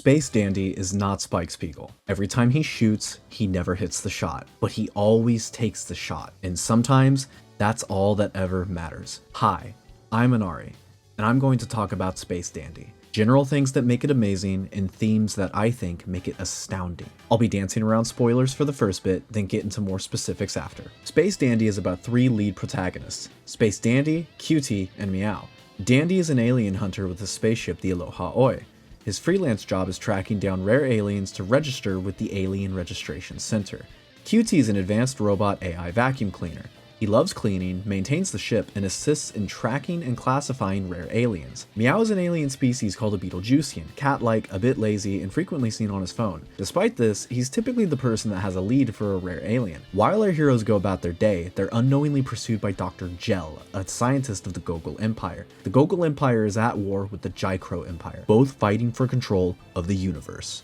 Space Dandy is not Spike Spiegel. Every time he shoots, he never hits the shot, but he always takes the shot, and sometimes that's all that ever matters. Hi, I'm Inari, and I'm going to talk about Space Dandy. General things that make it amazing, and themes that I think make it astounding. I'll be dancing around spoilers for the first bit, then get into more specifics after. Space Dandy is about three lead protagonists: Space Dandy, Cutie, and Meow. Dandy is an alien hunter with a spaceship, the Aloha Oi. His freelance job is tracking down rare aliens to register with the Alien Registration Center. Cutie is an advanced robot AI vacuum cleaner. He loves cleaning, maintains the ship, and assists in tracking and classifying rare aliens. Meow is an alien species called a Betelgeusian, cat-like, a bit lazy, and frequently seen on his phone. Despite this, he's typically the person that has a lead for a rare alien. While our heroes go about their day, they're unknowingly pursued by Dr. Gel, a scientist of the Gogol Empire. The Gogol Empire is at war with the Jicro Empire, both fighting for control of the universe.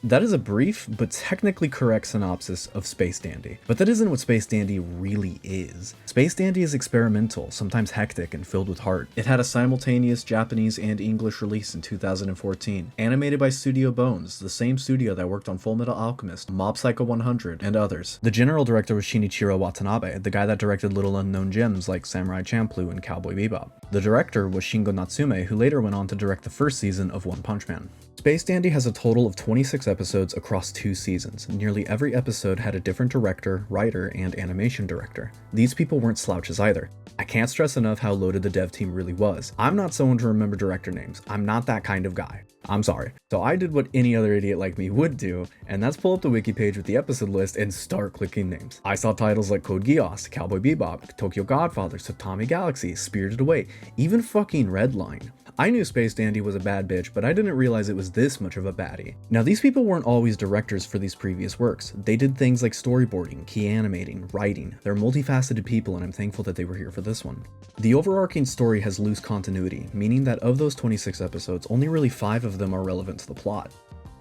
That is a brief, but technically correct synopsis of Space Dandy. But that isn't what Space Dandy really is. Space Dandy is experimental, sometimes hectic, and filled with heart. It had a simultaneous Japanese and English release in 2014, animated by Studio Bones, the same studio that worked on Full Metal Alchemist, Mob Psycho 100, and others. The general director was Shinichiro Watanabe, the guy that directed Little Unknown Gems like Samurai Champloo and Cowboy Bebop. The director was Shingo Natsume, who later went on to direct the first season of One Punch Man. Space Dandy has a total of 26 episodes across 2 seasons. Nearly every episode had a different director, writer, and animation director. These people weren't slouches either. I can't stress enough how loaded the dev team really was. I'm not someone to remember director names. I'm not that kind of guy. I'm sorry. So I did what any other idiot like me would do, and that's pull up the wiki page with the episode list and start clicking names. I saw titles like Code Geass, Cowboy Bebop, Tokyo Godfathers, Tatami Galaxy, Spirited Away, even fucking Redline. I knew Space Dandy was a bad bitch, but I didn't realize it was this much of a baddie. Now, these people weren't always directors for these previous works. They did things like storyboarding, key animating, writing. They're multifaceted people, and I'm thankful that they were here for this one. The overarching story has loose continuity, meaning that of those 26 episodes, only really 5 of them are relevant to the plot.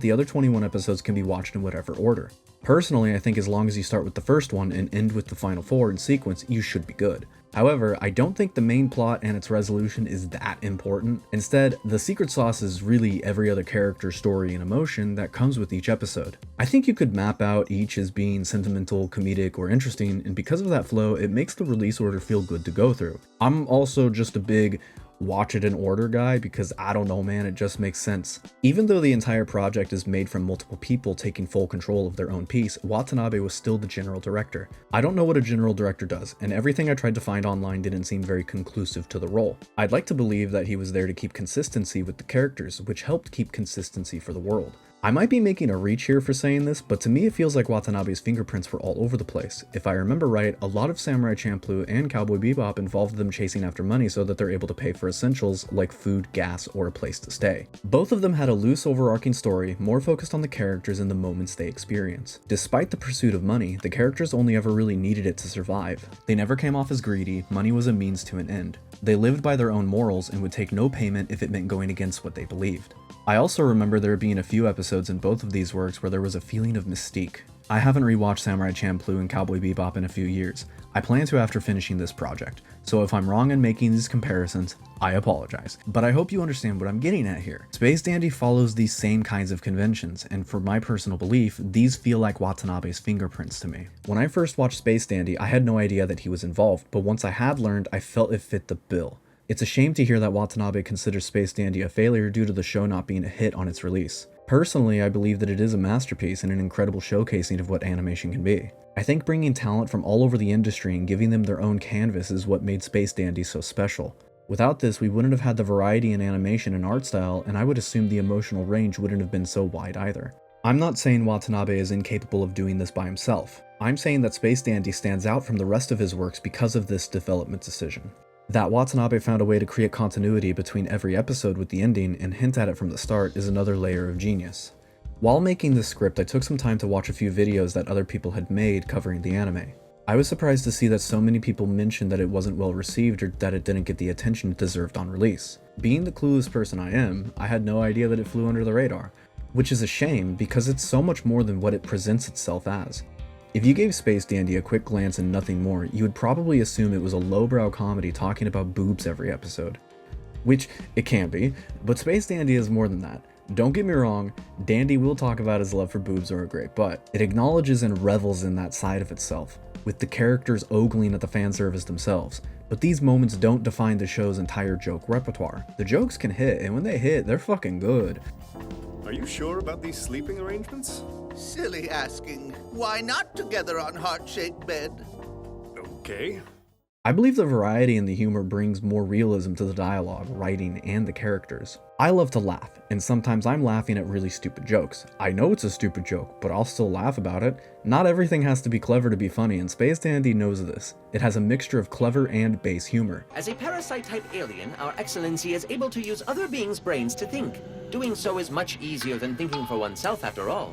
The other 21 episodes can be watched in whatever order. Personally, I think as long as you start with the first one and end with the final 4 in sequence, you should be good. However, I don't think the main plot and its resolution is that important. Instead, the secret sauce is really every other character, story, and emotion that comes with each episode. I think you could map out each as being sentimental, comedic, or interesting, and because of that flow, it makes the release order feel good to go through. I'm also just a big watch it in order guy because I don't know, man, it just makes sense. Even though the entire project is made from multiple people taking full control of their own piece, Watanabe was still the general director. I don't know what a general director does, and everything I tried to find online didn't seem very conclusive to the role. I'd like to believe that he was there to keep consistency with the characters, which helped keep consistency for the world. I might be making a reach here for saying this, but to me it feels like Watanabe's fingerprints were all over the place. If I remember right, a lot of Samurai Champloo and Cowboy Bebop involved them chasing after money so that they're able to pay for essentials like food, gas, or a place to stay. Both of them had a loose overarching story, more focused on the characters and the moments they experience. Despite the pursuit of money, the characters only ever really needed it to survive. They never came off as greedy, money was a means to an end. They lived by their own morals and would take no payment if it meant going against what they believed. I also remember there being a few episodes in both of these works where there was a feeling of mystique. I haven't rewatched Samurai Champloo and Cowboy Bebop in a few years. I plan to after finishing this project, so if I'm wrong in making these comparisons, I apologize. But I hope you understand what I'm getting at here. Space Dandy follows these same kinds of conventions, and for my personal belief, these feel like Watanabe's fingerprints to me. When I first watched Space Dandy, I had no idea that he was involved, but once I had learned, I felt it fit the bill. It's a shame to hear that Watanabe considers Space Dandy a failure due to the show not being a hit on its release. Personally, I believe that it is a masterpiece and an incredible showcasing of what animation can be. I think bringing talent from all over the industry and giving them their own canvas is what made Space Dandy so special. Without this, we wouldn't have had the variety in animation and art style, and I would assume the emotional range wouldn't have been so wide either. I'm not saying Watanabe is incapable of doing this by himself. I'm saying that Space Dandy stands out from the rest of his works because of this development decision. That Watanabe found a way to create continuity between every episode with the ending and hint at it from the start is another layer of genius. While making this script, I took some time to watch a few videos that other people had made covering the anime. I was surprised to see that so many people mentioned that it wasn't well received or that it didn't get the attention it deserved on release. Being the clueless person I am, I had no idea that it flew under the radar, which is a shame because it's so much more than what it presents itself as. If you gave Space Dandy a quick glance and nothing more, you would probably assume it was a lowbrow comedy talking about boobs every episode. Which it can be, but Space Dandy is more than that. Don't get me wrong, Dandy will talk about his love for boobs or a great butt. It acknowledges and revels in that side of itself, with the characters ogling at the fan service themselves. But these moments don't define the show's entire joke repertoire. The jokes can hit, and when they hit, they're fucking good. Are you sure about these sleeping arrangements? Silly asking. Why not together on heart-shaped bed? Okay. I believe the variety in the humor brings more realism to the dialogue, writing, and the characters. I love to laugh, and sometimes I'm laughing at really stupid jokes. I know it's a stupid joke, but I'll still laugh about it. Not everything has to be clever to be funny, and Space Dandy knows this. It has a mixture of clever and base humor. As a parasite-type alien, Our Excellency is able to use other beings' brains to think. Doing so is much easier than thinking for oneself, after all.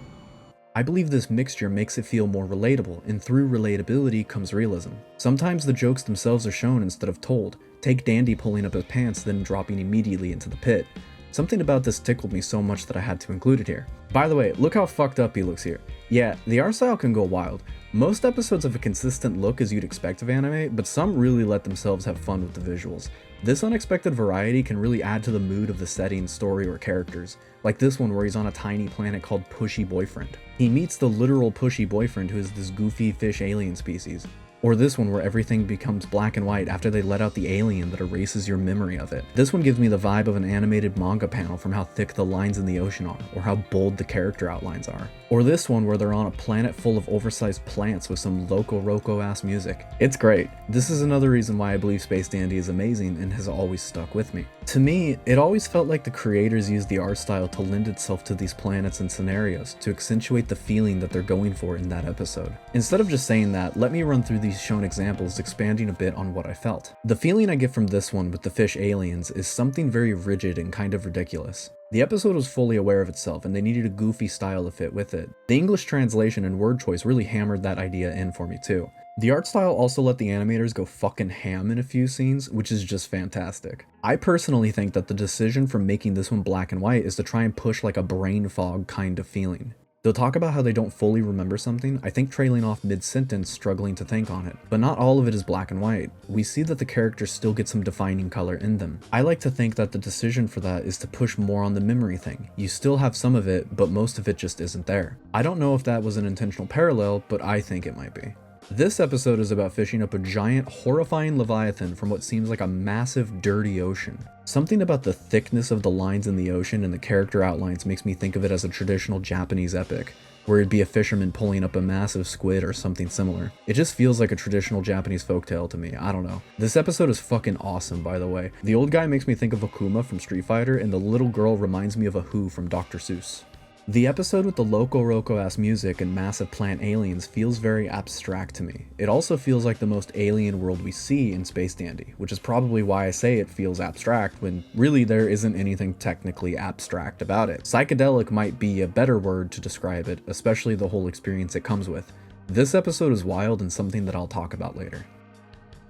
I believe this mixture makes it feel more relatable, and through relatability comes realism. Sometimes the jokes themselves are shown instead of told. Take Dandy pulling up his pants, then dropping immediately into the pit. Something about this tickled me so much that I had to include it here. By the way, look how fucked up he looks here. Yeah, the art style can go wild. Most episodes have a consistent look as you'd expect of anime, but some really let themselves have fun with the visuals. This unexpected variety can really add to the mood of the setting, story, or characters. Like this one where he's on a tiny planet called Pushy Boyfriend. He meets the literal Pushy Boyfriend, who is this goofy fish alien species. Or this one where everything becomes black and white after they let out the alien that erases your memory of it. This one gives me the vibe of an animated manga panel from how thick the lines in the ocean are, or how bold the character outlines are. Or this one where they're on a planet full of oversized plants with some Loco Roco ass music. It's great. This is another reason why I believe Space Dandy is amazing and has always stuck with me. To me, it always felt like the creators used the art style to lend itself to these planets and scenarios to accentuate the feeling that they're going for in that episode. Instead of just saying that, let me run through these shown examples, expanding a bit on what I felt. The feeling I get from this one with the fish aliens is something very rigid and kind of ridiculous. The episode was fully aware of itself, and they needed a goofy style to fit with it. The English translation and word choice really hammered that idea in for me too. The art style also let the animators go fucking ham in a few scenes, which is just fantastic. I personally think that the decision for making this one black and white is to try and push like a brain fog kind of feeling. They'll talk about how they don't fully remember something, I think trailing off mid-sentence struggling to think on it. But not all of it is black and white. We see that the characters still get some defining color in them. I like to think that the decision for that is to push more on the memory thing. You still have some of it, but most of it just isn't there. I don't know if that was an intentional parallel, but I think it might be. This episode is about fishing up a giant, horrifying leviathan from what seems like a massive, dirty ocean. Something about the thickness of the lines in the ocean and the character outlines makes me think of it as a traditional Japanese epic, where it'd be a fisherman pulling up a massive squid or something similar. It just feels like a traditional Japanese folktale to me, I don't know. This episode is fucking awesome, by the way. The old guy makes me think of Akuma from Street Fighter, and the little girl reminds me of a Who from Dr. Seuss. The episode with the Loco Roco ass music and massive plant aliens feels very abstract to me. It also feels like the most alien world we see in Space Dandy, which is probably why I say it feels abstract when really there isn't anything technically abstract about it. Psychedelic might be a better word to describe it, especially the whole experience it comes with. This episode is wild and something that I'll talk about later.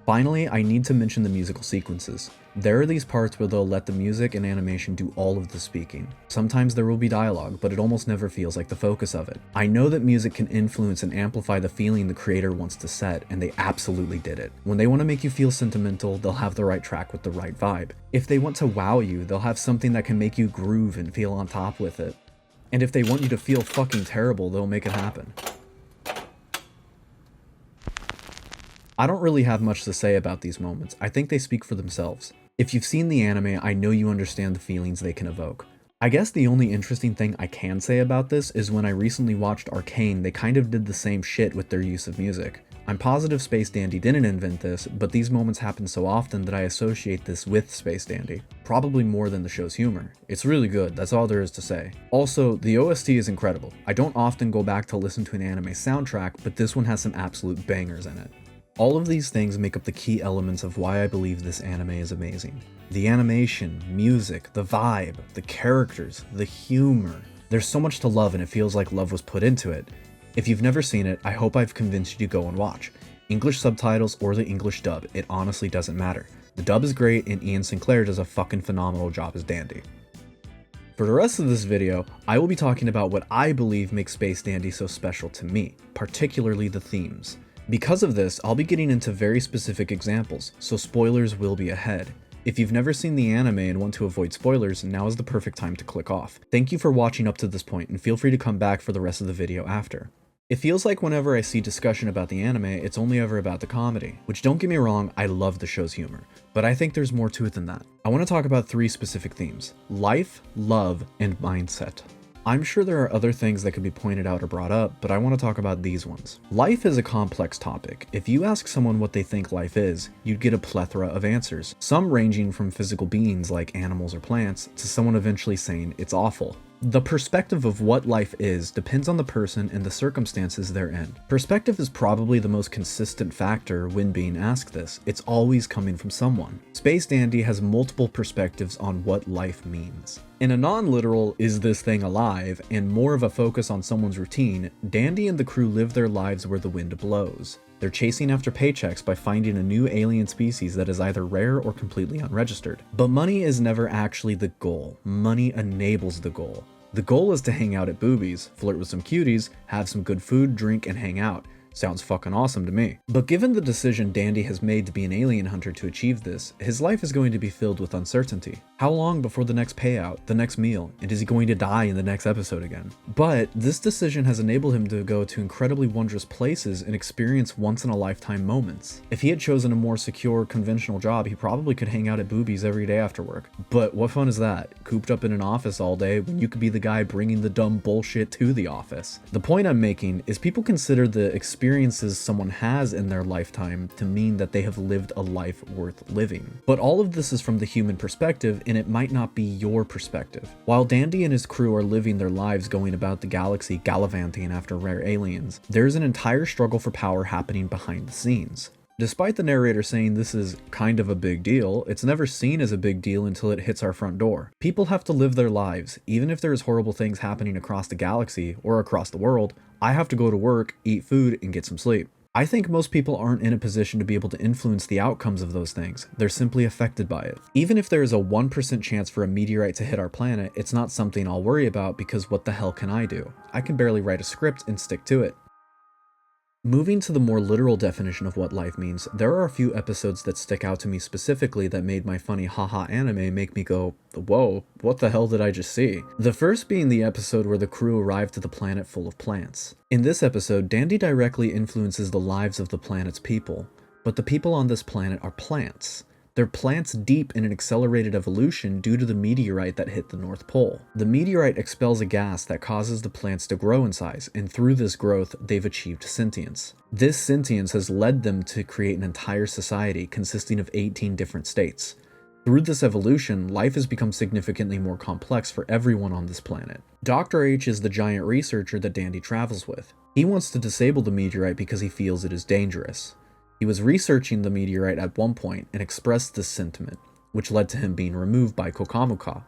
Finally, I need to mention the musical sequences. There are these parts where they'll let the music and animation do all of the speaking. Sometimes there will be dialogue, but it almost never feels like the focus of it. I know that music can influence and amplify the feeling the creator wants to set, and they absolutely did it. When they want to make you feel sentimental, they'll have the right track with the right vibe. If they want to wow you, they'll have something that can make you groove and feel on top with it. And if they want you to feel fucking terrible, they'll make it happen. I don't really have much to say about these moments. I think they speak for themselves. If you've seen the anime, I know you understand the feelings they can evoke. I guess the only interesting thing I can say about this is when I recently watched Arcane, they kind of did the same shit with their use of music. I'm positive Space Dandy didn't invent this, but these moments happen so often that I associate this with Space Dandy. Probably more than the show's humor. It's really good, that's all there is to say. Also, the OST is incredible. I don't often go back to listen to an anime soundtrack, but this one has some absolute bangers in it. All of these things make up the key elements of why I believe this anime is amazing. The animation, music, the vibe, the characters, the humor. There's so much to love and it feels like love was put into it. If you've never seen it, I hope I've convinced you to go and watch. English subtitles or the English dub, it honestly doesn't matter. The dub is great and Ian Sinclair does a fucking phenomenal job as Dandy. For the rest of this video, I will be talking about what I believe makes Space Dandy so special to me, particularly the themes. Because of this, I'll be getting into very specific examples, so spoilers will be ahead. If you've never seen the anime and want to avoid spoilers, now is the perfect time to click off. Thank you for watching up to this point, and feel free to come back for the rest of the video after. It feels like whenever I see discussion about the anime, it's only ever about the comedy, which, don't get me wrong, I love the show's humor, but I think there's more to it than that. I want to talk about 3 specific themes: life, love, and mindset. I'm sure there are other things that could be pointed out or brought up, but I want to talk about these ones. Life is a complex topic. If you ask someone what they think life is, you'd get a plethora of answers, some ranging from physical beings like animals or plants, to someone eventually saying it's awful. The perspective of what life is depends on the person and the circumstances they're in. Perspective is probably the most consistent factor when being asked this. It's always coming from someone. Space Dandy has multiple perspectives on what life means. In a non-literal, is this thing alive, and more of a focus on someone's routine, Dandy and the crew live their lives where the wind blows. They're chasing after paychecks by finding a new alien species that is either rare or completely unregistered. But money is never actually the goal. Money enables the goal. The goal is to hang out at boobies, flirt with some cuties, have some good food, drink, and hang out. Sounds fucking awesome to me. But given the decision Dandy has made to be an alien hunter to achieve this, his life is going to be filled with uncertainty. How long before the next payout, the next meal, and is he going to die in the next episode again? But this decision has enabled him to go to incredibly wondrous places and experience once-in-a-lifetime moments. If he had chosen a more secure, conventional job, he probably could hang out at boobies every day after work. But what fun is that? Cooped up in an office all day when you could be the guy bringing the dumb bullshit to the office. The point I'm making is people consider the experiences someone has in their lifetime to mean that they have lived a life worth living. But all of this is from the human perspective, and it might not be your perspective. While Dandy and his crew are living their lives going about the galaxy gallivanting after rare aliens, there's an entire struggle for power happening behind the scenes. Despite the narrator saying this is kind of a big deal, it's never seen as a big deal until it hits our front door. People have to live their lives, even if there's horrible things happening across the galaxy or across the world. I have to go to work, eat food, and get some sleep. I think most people aren't in a position to be able to influence the outcomes of those things. They're simply affected by it. Even if there is a 1% chance for a meteorite to hit our planet, it's not something I'll worry about because what the hell can I do? I can barely write a script and stick to it. Moving to the more literal definition of what life means, there are a few episodes that stick out to me specifically that made my funny haha anime make me go, whoa, what the hell did I just see? The first being the episode where the crew arrived to the planet full of plants. In this episode, Dandy directly influences the lives of the planet's people, but the people on this planet are plants. They're plants deep in an accelerated evolution due to the meteorite that hit the North Pole. The meteorite expels a gas that causes the plants to grow in size, and through this growth, they've achieved sentience. This sentience has led them to create an entire society consisting of 18 different states. Through this evolution, life has become significantly more complex for everyone on this planet. Dr. H is the giant researcher that Dandy travels with. He wants to disable the meteorite because he feels it is dangerous. He was researching the meteorite at one point and expressed this sentiment, which led to him being removed by Kokamuka.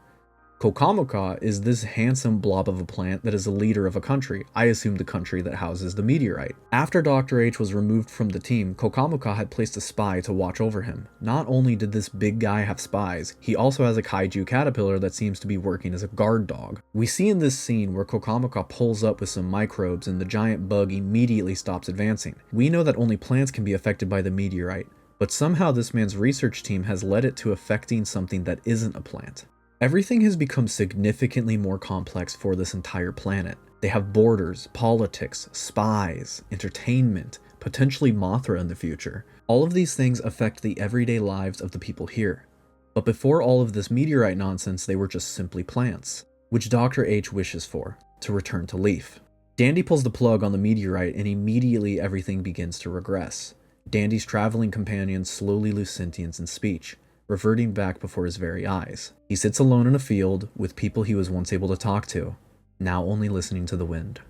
Kokamuka is this handsome blob of a plant that is a leader of a country, I assume the country that houses the meteorite. After Dr. H was removed from the team, Kokamuka had placed a spy to watch over him. Not only did this big guy have spies, he also has a kaiju caterpillar that seems to be working as a guard dog. We see in this scene where Kokamuka pulls up with some microbes and the giant bug immediately stops advancing. We know that only plants can be affected by the meteorite, but somehow this man's research team has led it to affecting something that isn't a plant. Everything has become significantly more complex for this entire planet. They have borders, politics, spies, entertainment, potentially Mothra in the future. All of these things affect the everyday lives of the people here. But before all of this meteorite nonsense, they were just simply plants, which Dr. H wishes for, to return to leaf. Dandy pulls the plug on the meteorite and immediately everything begins to regress. Dandy's traveling companions slowly lose sentience and speech, reverting back before his very eyes. He sits alone in a field with people he was once able to talk to, now only listening to the wind.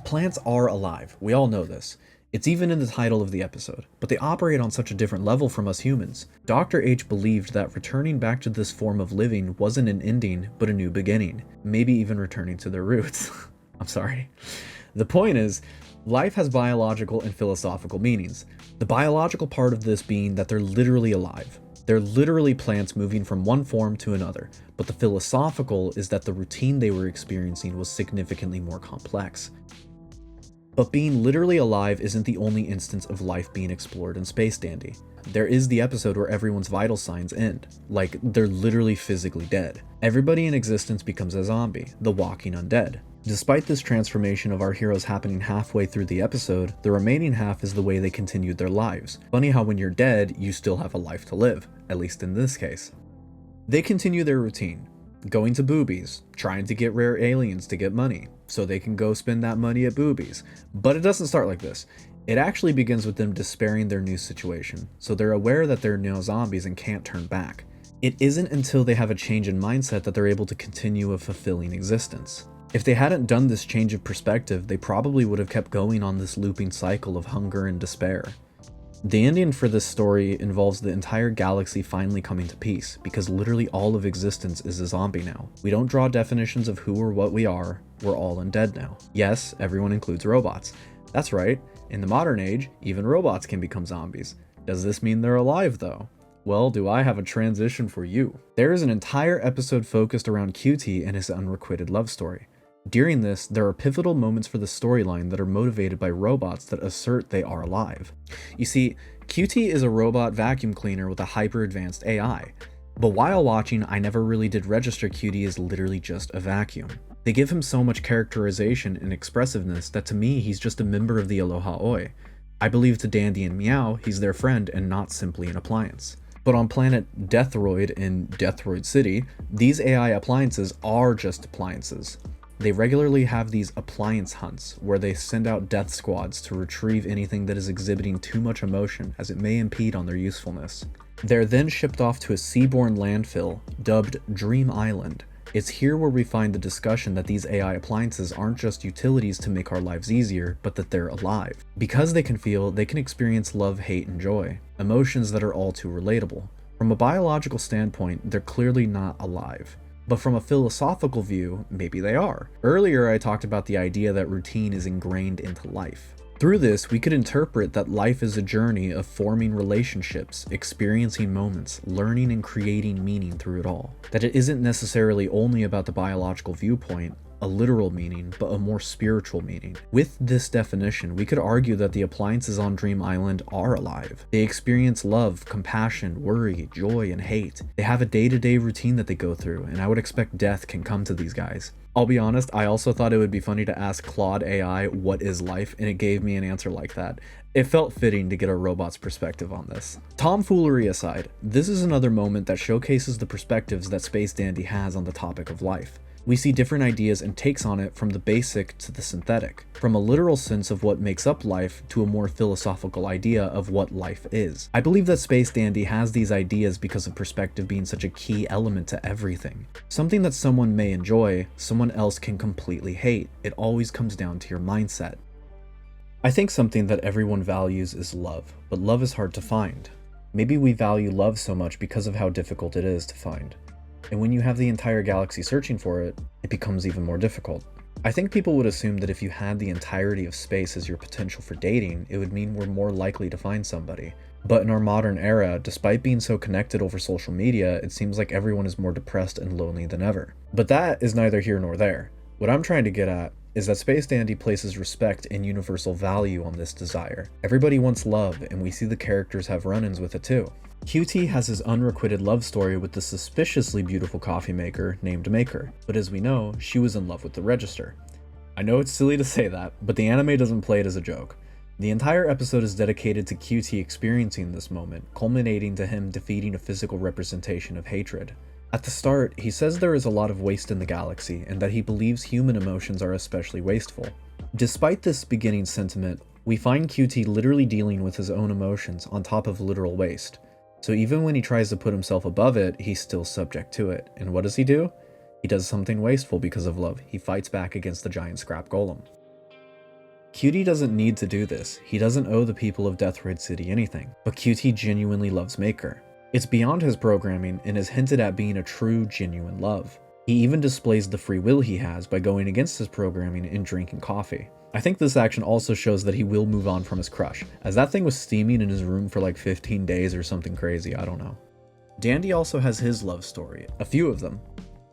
Plants are alive, we all know this. It's even in the title of the episode, but they operate on such a different level from us humans. Dr. H believed that returning back to this form of living wasn't an ending, but a new beginning, maybe even returning to their roots. I'm sorry. The point is, life has biological and philosophical meanings. The biological part of this being that they're literally alive. They're literally plants moving from one form to another, but the philosophical is that the routine they were experiencing was significantly more complex. But being literally alive isn't the only instance of life being explored in Space Dandy. There is the episode where everyone's vital signs end, like they're literally physically dead. Everybody in existence becomes a zombie, the walking undead. Despite this transformation of our heroes happening halfway through the episode, the remaining half is the way they continued their lives. Funny how when you're dead, you still have a life to live, at least in this case. They continue their routine, going to boobies, trying to get rare aliens to get money, so they can go spend that money at boobies. But it doesn't start like this. It actually begins with them despairing their new situation, so they're aware that they're now zombies and can't turn back. It isn't until they have a change in mindset that they're able to continue a fulfilling existence. If they hadn't done this change of perspective, they probably would have kept going on this looping cycle of hunger and despair. The ending for this story involves the entire galaxy finally coming to peace, because literally all of existence is a zombie now. We don't draw definitions of who or what we are, we're all undead now. Yes, everyone includes robots. That's right, in the modern age, even robots can become zombies. Does this mean they're alive though? Well, do I have a transition for you. There is an entire episode focused around QT and his unrequited love story. During this, there are pivotal moments for the storyline that are motivated by robots that assert they are alive. You see, QT is a robot vacuum cleaner with a hyper-advanced AI, but while watching, I never really did register QT as literally just a vacuum. They give him so much characterization and expressiveness that to me, he's just a member of the Aloha Oi. I believe to Dandy and Meow, he's their friend and not simply an appliance. But on planet Deathroid in Deathroid City, these AI appliances are just appliances. They regularly have these appliance hunts where they send out death squads to retrieve anything that is exhibiting too much emotion as it may impede on their usefulness. They're then shipped off to a seaborne landfill dubbed Dream Island. It's here where we find the discussion that these AI appliances aren't just utilities to make our lives easier, but that they're alive. Because they can feel, they can experience love, hate, and joy, emotions that are all too relatable. From a biological standpoint, they're clearly not alive. But from a philosophical view, maybe they are. Earlier I talked about the idea that routine is ingrained into life. Through this, we could interpret that life is a journey of forming relationships, experiencing moments, learning and creating meaning through it all. That it isn't necessarily only about the biological viewpoint, a literal meaning, but a more spiritual meaning. With this definition, we could argue that the appliances on Dream Island are alive. They experience love, compassion, worry, joy, and hate. They have a day-to-day routine that they go through, and I would expect death can come to these guys. I'll be honest, I also thought it would be funny to ask Claude AI what is life, and it gave me an answer like that. It felt fitting to get a robot's perspective on this. Tomfoolery aside, this is another moment that showcases the perspectives that Space Dandy has on the topic of life. We see different ideas and takes on it from the basic to the synthetic, from a literal sense of what makes up life to a more philosophical idea of what life is. I believe that Space Dandy has these ideas because of perspective being such a key element to everything. Something that someone may enjoy, someone else can completely hate. It always comes down to your mindset. I think something that everyone values is love, but love is hard to find. Maybe we value love so much because of how difficult it is to find. And when you have the entire galaxy searching for it, it becomes even more difficult. I think people would assume that if you had the entirety of space as your potential for dating, it would mean we're more likely to find somebody. But in our modern era, despite being so connected over social media, it seems like everyone is more depressed and lonely than ever. But that is neither here nor there. What I'm trying to get at is that Space Dandy places respect and universal value on this desire. Everybody wants love, and we see the characters have run-ins with it too. QT has his unrequited love story with the suspiciously beautiful coffee maker named Maker, but as we know, she was in love with the Register. I know it's silly to say that, but the anime doesn't play it as a joke. The entire episode is dedicated to QT experiencing this moment, culminating to him defeating a physical representation of hatred. At the start, he says there is a lot of waste in the galaxy, and that he believes human emotions are especially wasteful. Despite this beginning sentiment, we find QT literally dealing with his own emotions on top of literal waste. So even when he tries to put himself above it, he's still subject to it. And what does he do? He does something wasteful because of love. He fights back against the giant scrap golem. QT doesn't need to do this. He doesn't owe the people of Deathroid City anything. But QT genuinely loves Maker. It's beyond his programming and is hinted at being a true, genuine love. He even displays the free will he has by going against his programming and drinking coffee. I think this action also shows that he will move on from his crush, as that thing was steaming in his room for like 15 days or something crazy, I don't know. Dandy also has his love story, a few of them.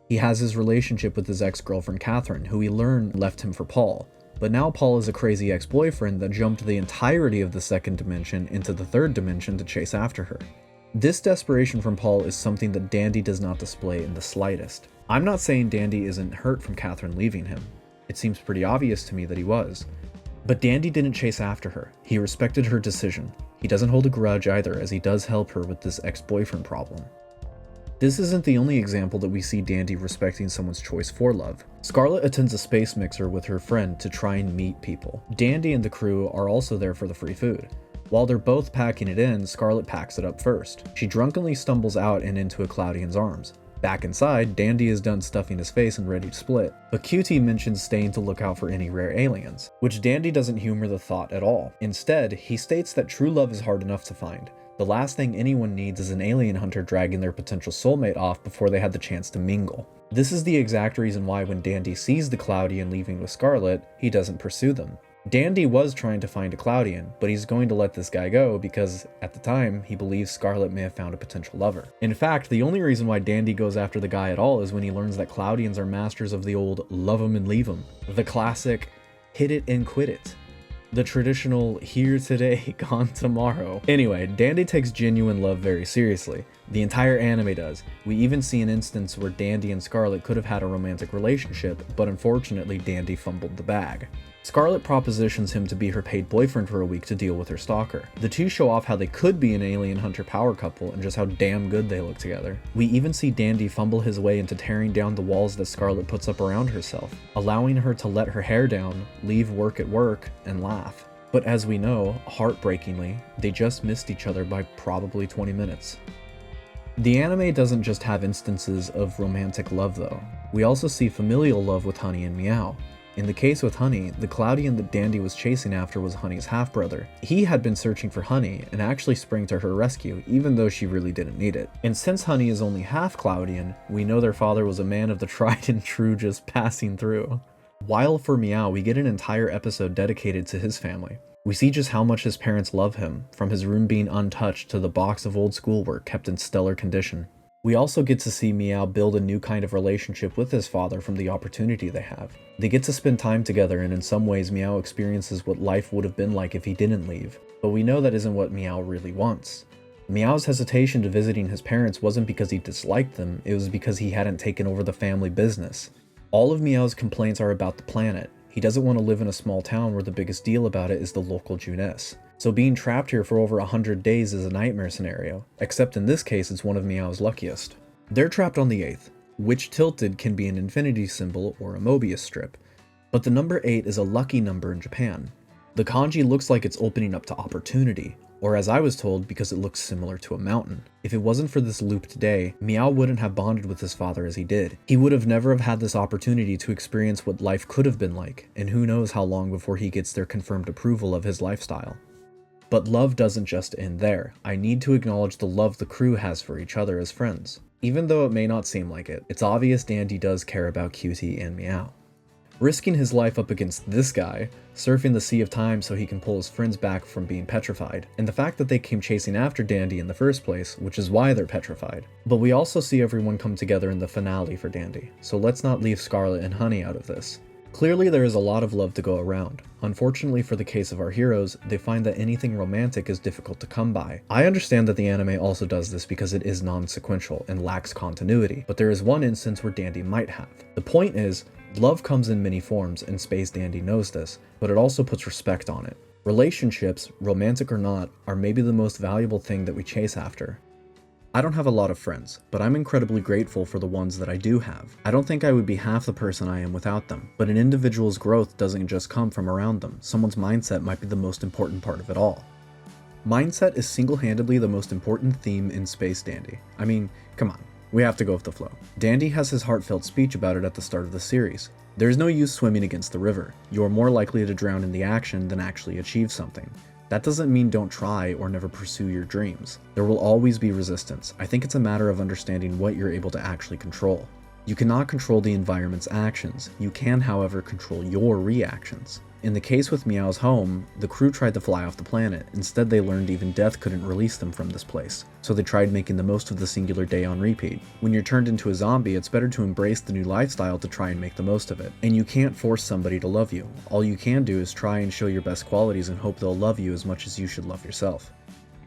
He has his relationship with his ex-girlfriend Catherine, who we learn left him for Paul. But now Paul is a crazy ex-boyfriend that jumped the entirety of the second dimension into the third dimension to chase after her. This desperation from Paul is something that Dandy does not display in the slightest. I'm not saying Dandy isn't hurt from Catherine leaving him. It seems pretty obvious to me that he was. But Dandy didn't chase after her. He respected her decision. He doesn't hold a grudge either, as he does help her with this ex-boyfriend problem. This isn't the only example that we see Dandy respecting someone's choice for love. Scarlet attends a space mixer with her friend to try and meet people. Dandy and the crew are also there for the free food. While they're both packing it in, Scarlet packs it up first. She drunkenly stumbles out and into a Cloudian's arms. Back inside, Dandy is done stuffing his face and ready to split, but QT mentions staying to look out for any rare aliens, which Dandy doesn't humor the thought at all. Instead, he states that true love is hard enough to find. The last thing anyone needs is an alien hunter dragging their potential soulmate off before they had the chance to mingle. This is the exact reason why when Dandy sees the Cloudian leaving with Scarlet, he doesn't pursue them. Dandy was trying to find a Cloudian, but he's going to let this guy go because, at the time, he believes Scarlet may have found a potential lover. In fact, the only reason why Dandy goes after the guy at all is when he learns that Cloudians are masters of the old love 'em and leave 'em. The classic hit it and quit it. The traditional here today, gone tomorrow. Anyway, Dandy takes genuine love very seriously. The entire anime does. We even see an instance where Dandy and Scarlet could have had a romantic relationship, but unfortunately Dandy fumbled the bag. Scarlet propositions him to be her paid boyfriend for a week to deal with her stalker. The two show off how they could be an alien hunter power couple and just how damn good they look together. We even see Dandy fumble his way into tearing down the walls that Scarlet puts up around herself, allowing her to let her hair down, leave work at work, and laugh. But as we know, heartbreakingly, they just missed each other by probably 20 minutes. The anime doesn't just have instances of romantic love though. We also see familial love with Honey and Meow. In the case with Honey, the Cloudian that Dandy was chasing after was Honey's half-brother. He had been searching for Honey and actually sprang to her rescue, even though she really didn't need it. And since Honey is only half Cloudian, we know their father was a man of the tried and true just passing through. While for Meow, we get an entire episode dedicated to his family. We see just how much his parents love him, from his room being untouched to the box of old schoolwork kept in stellar condition. We also get to see Meow build a new kind of relationship with his father from the opportunity they have. They get to spend time together, and in some ways Meow experiences what life would have been like if he didn't leave. But we know that isn't what Meow really wants. Meow's hesitation to visiting his parents wasn't because he disliked them, it was because he hadn't taken over the family business. All of Meow's complaints are about the planet. He doesn't want to live in a small town where the biggest deal about it is the local Juness. So being trapped here for over 100 days is a nightmare scenario, except in this case it's one of Meow's luckiest. They're trapped on the 8th, which tilted can be an infinity symbol or a Mobius strip, but the number 8 is a lucky number in Japan. The kanji looks like it's opening up to opportunity, or as I was told, because it looks similar to a mountain. If it wasn't for this looped day, Meow wouldn't have bonded with his father as he did. He would have never have had this opportunity to experience what life could have been like, and who knows how long before he gets their confirmed approval of his lifestyle. But love doesn't just end there. I need to acknowledge the love the crew has for each other as friends. Even though it may not seem like it, it's obvious Dandy does care about QT and Meow. Risking his life up against this guy, surfing the sea of time so he can pull his friends back from being petrified, and the fact that they came chasing after Dandy in the first place, which is why they're petrified. But we also see everyone come together in the finale for Dandy, so let's not leave Scarlet and Honey out of this. Clearly there is a lot of love to go around. Unfortunately for the case of our heroes, they find that anything romantic is difficult to come by. I understand that the anime also does this because it is non-sequential and lacks continuity, but there is one instance where Dandy might have. The point is, love comes in many forms, and Space Dandy knows this, but it also puts respect on it. Relationships, romantic or not, are maybe the most valuable thing that we chase after. I don't have a lot of friends, but I'm incredibly grateful for the ones that I do have. I don't think I would be half the person I am without them, but an individual's growth doesn't just come from around them. Someone's mindset might be the most important part of it all. Mindset is single-handedly the most important theme in Space Dandy. I mean, come on, we have to go with the flow. Dandy has his heartfelt speech about it at the start of the series. There is no use swimming against the river. You are more likely to drown in the action than actually achieve something. That doesn't mean don't try or never pursue your dreams. There will always be resistance. I think it's a matter of understanding what you're able to actually control. You cannot control the environment's actions. You can, however, control your reactions. In the case with Meow's home, the crew tried to fly off the planet. Instead, they learned even death couldn't release them from this place. So they tried making the most of the singular day on repeat. When you're turned into a zombie, it's better to embrace the new lifestyle to try and make the most of it. And you can't force somebody to love you. All you can do is try and show your best qualities and hope they'll love you as much as you should love yourself.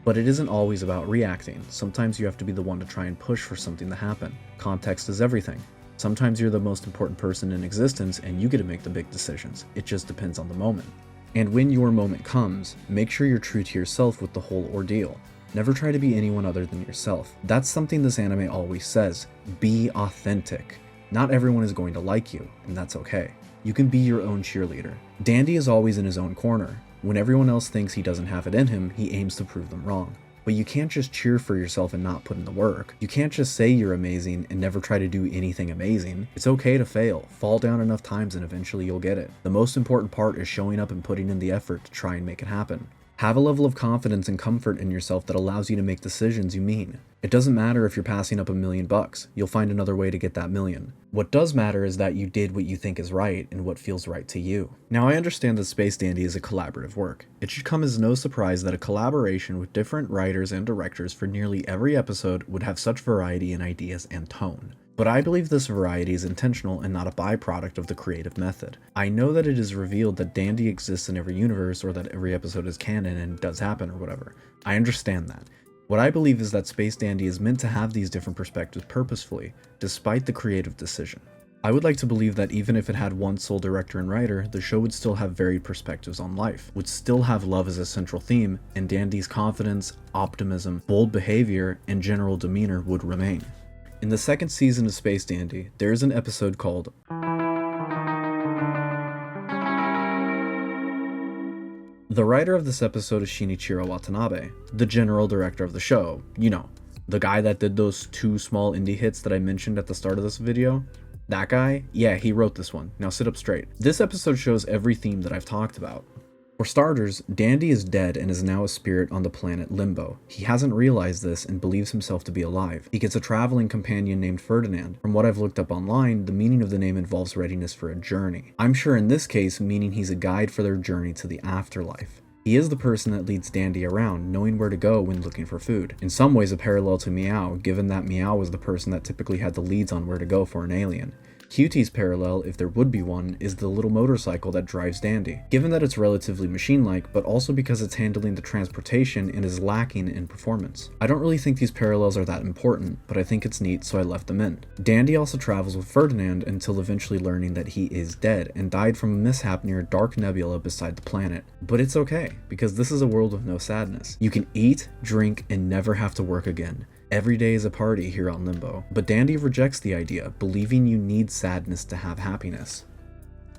But it isn't always about reacting. Sometimes you have to be the one to try and push for something to happen. Context is everything. Sometimes you're the most important person in existence and you get to make the big decisions. It just depends on the moment. And when your moment comes, make sure you're true to yourself with the whole ordeal. Never try to be anyone other than yourself. That's something this anime always says. Be authentic. Not everyone is going to like you, and that's okay. You can be your own cheerleader. Dandy is always in his own corner. When everyone else thinks he doesn't have it in him, he aims to prove them wrong. But you can't just cheer for yourself and not put in the work. You can't just say you're amazing and never try to do anything amazing. It's okay to fail. Fall down enough times and eventually you'll get it. The most important part is showing up and putting in the effort to try and make it happen. Have a level of confidence and comfort in yourself that allows you to make decisions you mean. It doesn't matter if you're passing up $1 million. You'll find another way to get that million. What does matter is that you did what you think is right and what feels right to you. Now, I understand that Space Dandy is a collaborative work. It should come as no surprise that a collaboration with different writers and directors for nearly every episode would have such variety in ideas and tone. But I believe this variety is intentional and not a byproduct of the creative method. I know that it is revealed that Dandy exists in every universe or that every episode is canon and does happen or whatever. I understand that. What I believe is that Space Dandy is meant to have these different perspectives purposefully, despite the creative decision. I would like to believe that even if it had one sole director and writer, the show would still have varied perspectives on life, would still have love as a central theme, and Dandy's confidence, optimism, bold behavior, and general demeanor would remain. In the second season of Space Dandy, there is an episode called The writer of this episode is Shinichiro Watanabe, the general director of the show. You know, the guy that did those 2 small indie hits that I mentioned at the start of this video. That guy? Yeah, he wrote this one. Now sit up straight. This episode shows every theme that I've talked about. For starters, Dandy is dead and is now a spirit on the planet Limbo. He hasn't realized this and believes himself to be alive. He gets a traveling companion named Ferdinand. From what I've looked up online, the meaning of the name involves readiness for a journey. I'm sure in this case, meaning he's a guide for their journey to the afterlife. He is the person that leads Dandy around, knowing where to go when looking for food. In some ways a parallel to Meow, given that Meow was the person that typically had the leads on where to go for an alien. Cutie's parallel, if there would be one, is the little motorcycle that drives Dandy, given that it's relatively machine-like, but also because it's handling the transportation and is lacking in performance. I don't really think these parallels are that important, but I think it's neat, so I left them in. Dandy also travels with Ferdinand until eventually learning that he is dead and died from a mishap near a dark nebula beside the planet. But it's okay, because this is a world with no sadness. You can eat, drink, and never have to work again. Every day is a party here on Limbo, but Dandy rejects the idea, believing you need sadness to have happiness.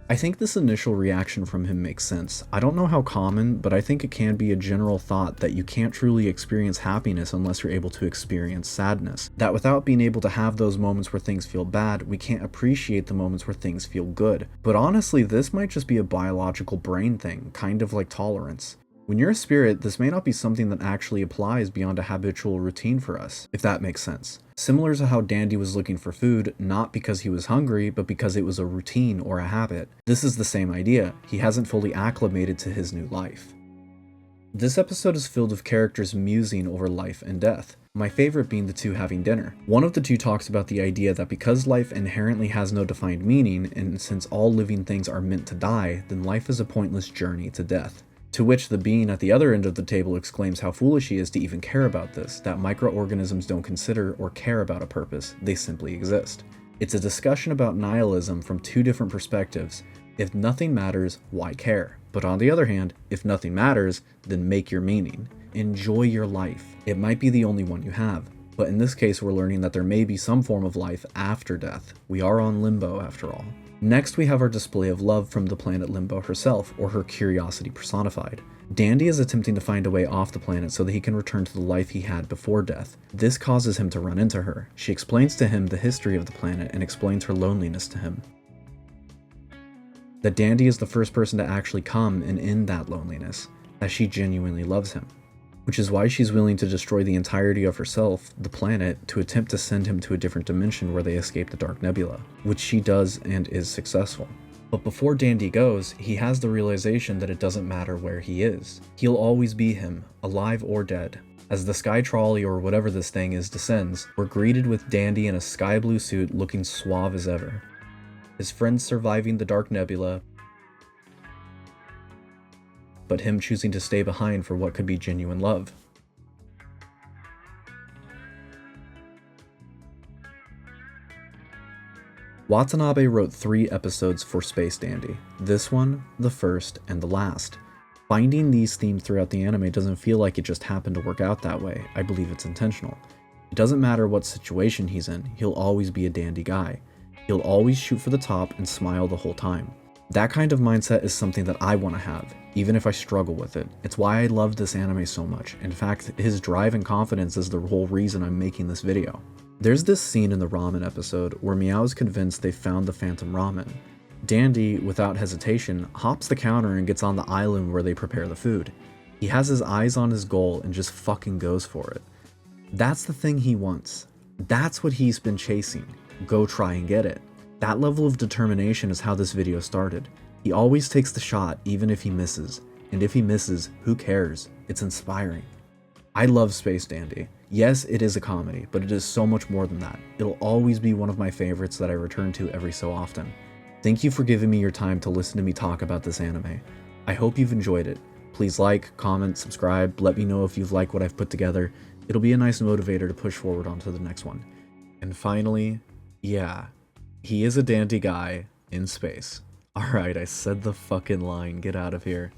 I think this initial reaction from him makes sense. I don't know how common, but I think it can be a general thought that you can't truly experience happiness unless you're able to experience sadness. That without being able to have those moments where things feel bad, we can't appreciate the moments where things feel good. But honestly, this might just be a biological brain thing, kind of like tolerance. When you're a spirit, this may not be something that actually applies beyond a habitual routine for us, if that makes sense. Similar to how Dandy was looking for food, not because he was hungry, but because it was a routine or a habit. This is the same idea. He hasn't fully acclimated to his new life. This episode is filled with characters musing over life and death. My favorite being the 2 having dinner. One of the 2 talks about the idea that because life inherently has no defined meaning, and since all living things are meant to die, then life is a pointless journey to death. To which the being at the other end of the table exclaims how foolish he is to even care about this, that microorganisms don't consider or care about a purpose, they simply exist. It's a discussion about nihilism from 2 different perspectives. If nothing matters, why care? But on the other hand, if nothing matters, then make your meaning. Enjoy your life. It might be the only one you have, but in this case we're learning that there may be some form of life after death. We are on Limbo after all. Next, we have our display of love from the planet Limbo herself, or her curiosity personified. Dandy is attempting to find a way off the planet so that he can return to the life he had before death. This causes him to run into her. She explains to him the history of the planet and explains her loneliness to him. That Dandy is the first person to actually come and end that loneliness, as she genuinely loves him. Which is why she's willing to destroy the entirety of herself, the planet, to attempt to send him to a different dimension where they escape the Dark Nebula, which she does and is successful. But before Dandy goes, he has the realization that it doesn't matter where he is. He'll always be him, alive or dead. As the sky trolley or whatever this thing is descends, we're greeted with Dandy in a sky blue suit looking suave as ever. His friends surviving the dark nebula, but him choosing to stay behind for what could be genuine love. Watanabe wrote 3 episodes for Space Dandy. This one, the first, and the last. Finding these themes throughout the anime doesn't feel like it just happened to work out that way. I believe it's intentional. It doesn't matter what situation he's in, he'll always be a dandy guy. He'll always shoot for the top and smile the whole time. That kind of mindset is something that I want to have, even if I struggle with it. It's why I love this anime so much. In fact, his drive and confidence is the whole reason I'm making this video. There's this scene in the ramen episode where Meow is convinced they found the phantom ramen. Dandy, without hesitation, hops the counter and gets on the island where they prepare the food. He has his eyes on his goal and just fucking goes for it. That's the thing he wants. That's what he's been chasing. Go try and get it. That level of determination is how this video started. He always takes the shot even if he misses. And if he misses, who cares? It's inspiring. I love Space Dandy. Yes, it is a comedy, but it is so much more than that. It'll always be one of my favorites that I return to every so often. Thank you for giving me your time to listen to me talk about this anime. I hope you've enjoyed it. Please like, comment, subscribe, let me know if you've liked what I've put together. It'll be a nice motivator to push forward onto the next one. And finally, yeah, he is a dandy guy in space. Alright, I said the fucking line, get out of here.